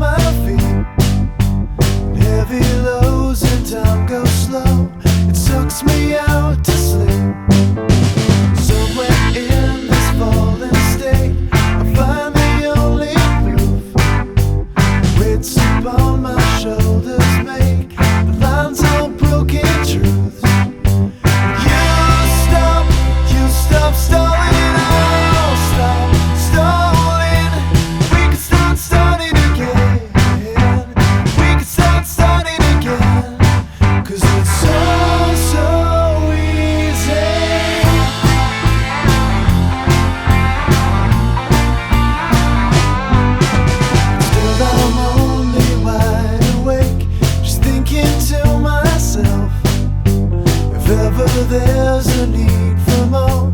my feet. Heavy lows and time goes slow. It sucks me out to sleep. Somewhere in this fallen state, I find the only proof. Weights upon my shoulders make the lines all broken truths. You stop stalling, I'll stop stalling. We can start starting again. We can start starting again. 'Cause it's so easy. Still I'm only wide awake, just thinking to myself, if ever there's a need for more,